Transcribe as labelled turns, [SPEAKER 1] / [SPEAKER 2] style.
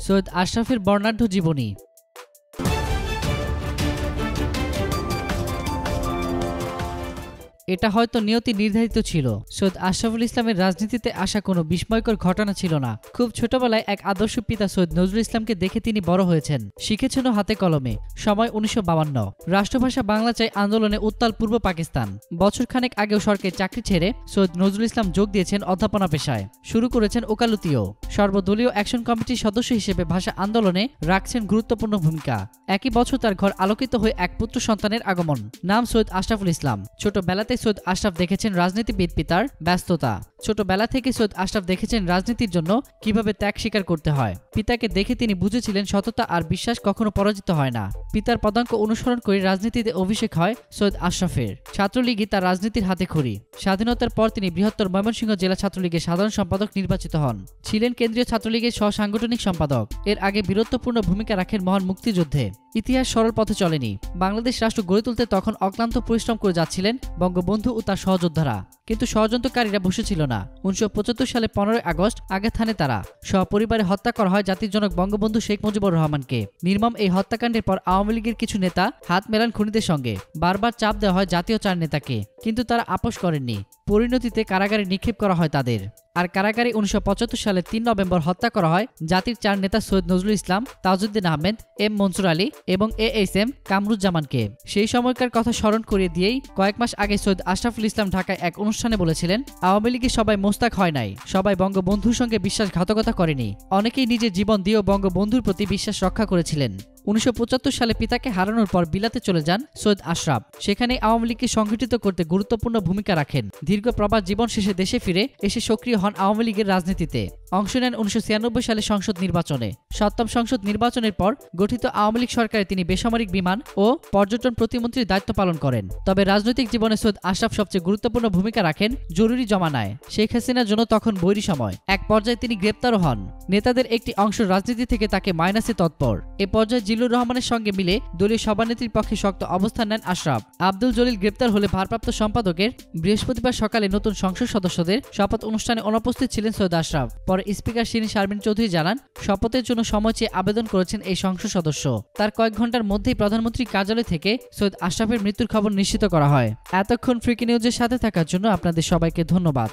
[SPEAKER 1] সৈয়দ আশরাফের বর্ণাঢ্য জীবনী। এটা হয়তো নিয়তি নির্ধারিত ছিল। সৈয়দ আশরাফুল ইসলামের রাজনীতিতে আসা কোনো বিস্ময়কর ঘটনা ছিল না। খুব ছোটবেলায় এক আদর্শ পিতা সৈয়দ নজরুল ইসলামকে দেখে তিনি বড় হয়েছেন, শিখেছেনও হাতে কলমে। সময় 1952। রাষ্ট্রভাষা বাংলা চাই আন্দোলনে উত্তাল পূর্ব পাকিস্তান। বছরখানেক আগেও সরকারি চাকরি ছেড়ে সৈয়দ নজরুল ইসলাম যোগ দিয়েছেন অধ্যাপনা পেশায়। শুরু করেছেন ওকালতিও। সর্বদলীয় অ্যাকশন কমিটির সদস্য হিসেবে ভাষা আন্দোলনে রাখছেন গুরুত্বপূর্ণ ভূমিকা। একই বছর তার ঘর আলোকিত হয়ে এক পুত্র সন্তানের আগমন। নাম সৈয়দ আশরাফুল ইসলাম। ছোটবেলাতে সৈয়দ আশরাফ দেখেছেন রাজনীতিবিদ পিতার ব্যস্ততা। ছোটবেলা থেকে সৈয়দ আশরাফ দেখেছেন রাজনীতির জন্য কিভাবে ত্যাগ স্বীকার করতে হয়। পিতাকে দেখে তিনি বুঝেছিলেন সততা আর বিশ্বাস কখনো পরাজিত হয় না। পিতার পদাঙ্ক অনুসরণ করে রাজনীতিতে অভিষেক হয় সৈয়দ আশরাফের। ছাত্রলীগই তার রাজনীতির হাতে খড়ি। স্বাধীনতার পর তিনি বৃহত্তর ময়মনসিংহ জেলা ছাত্রলীগের সাধারণ সম্পাদক নির্বাচিত হন। ছিলেন কেন্দ্রীয় ছাত্রলীগের সহসাংগঠনিক সম্পাদক। এর আগে বীরত্বপূর্ণ ভূমিকা রাখেন মহান মুক্তিযুদ্ধে। ইতিহাস সরল পথে চলেনি। বাংলাদেশ রাষ্ট্র গড়ে তুলতে তখন অক্লান্ত পরিশ্রম করে যাচ্ছিলেন বঙ্গবন্ধু ও তার সহযোদ্ধারা। কিন্তু ষড়যন্ত্রকারীরা বসেছিল না। 1975 সালে 15 আগস্ট আগাথানে তারা সপরিবারে হত্যা করা হয় জাতির জনক বঙ্গবন্ধু শেখ মুজিবুর রহমানকে। নির্মম এই হত্যাকাণ্ডের পর আওয়ামী লীগের কিছু নেতা হাত মেলান খুনিদের সঙ্গে। বারবার চাপ দেওয়া হয় জাতীয় চার নেতাকে, কিন্তু তারা আপোষ করেননি। পরিণতিতে কারাগারে নিক্ষেপ করা হয় তাদের। আর কারাগারে 1975 সালে 3 নভেম্বর হত্যা করা হয় জাতির চার নেতা সৈয়দ নজরুল ইসলাম, তাজউদ্দিন আহমেদ, এম মনসুর আলী এবং এএসএম কামরুজ্জামানকে। সেই সময়কার কথা স্মরণ করিয়ে দিয়েই কয়েক মাস আগে সৈয়দ আশরাফুল ইসলাম ঢাকায় এক অনুষ্ঠানে বলেছিলেন, আওয়ামী লীগের সবাই মোস্তাক হয় নাই, সবাই বঙ্গবন্ধুর সঙ্গে বিশ্বাসঘাতকতা করেনি। অনেকেই নিজের জীবন দিয়েও বঙ্গবন্ধুর প্রতি বিশ্বাস রক্ষা করেছিলেন। 1975 সালে পিতাকে হারানোর পর বিলাতে চলে যান সৈয়দ আশরাফ। সেখানে আওয়ামী লীগকে সংগঠিত করতে গুরুত্বপূর্ণ ভূমিকা রাখেন। দীর্ঘ প্রবাস জীবন শেষে দেশে ফিরে এসে সক্রিয় হন আওয়ামী লীগের রাজনীতিতে। অংশ নেন 1996 সালে সংসদ নির্বাচনে। 7ম সংসদ নির্বাচনের পর গঠিত আওয়ামী লীগ সরকারে তিনি বেসামরিক বিমান ও পর্যটন প্রতিমন্ত্রীর দায়িত্ব পালন করেন। তবে রাজনৈতিক জীবনে সৈয়দ আশরাফ সবচেয়ে গুরুত্বপূর্ণ ভূমিকা রাখেন জরুরি জমানায়। শেখ হাসিনার জন্য তখন বৈরী সময়। এক পর্যায়ে তিনি গ্রেপ্তারও হন। নেতাদের একটি অংশ রাজনীতি থেকে তাকে মাইনাসে তৎপর। এ পর্যায়ে জিল্লুর রহমানের সঙ্গে মিলে দলীয় সভানেত্রীর পক্ষে শক্ত অবস্থান নেন আশরাফ। আব্দুল জলিল গ্রেপ্তার হলে ভারপ্রাপ্ত সম্পাদকের বৃহস্পতিবার সকালে নতুন সংসদ সদস্যদের শপথ অনুষ্ঠানে অনুপস্থিত ছিলেন সৈয়দ আশরাফ। পরে স্পিকার শিরীন শারমিন চৌধুরী জানান, শপথের জন্য সময় চেয়ে আবেদন করেছেন এই সংসদ সদস্য। তার কয়েক ঘন্টার মধ্যেই প্রধানমন্ত্রীর কার্যালয় থেকে সৈয়দ আশরাফের মৃত্যুর খবর নিশ্চিত করা হয়। এতক্ষণ ফ্রিকি নিউজের সাথে থাকার জন্য আপনাদের সবাইকে ধন্যবাদ।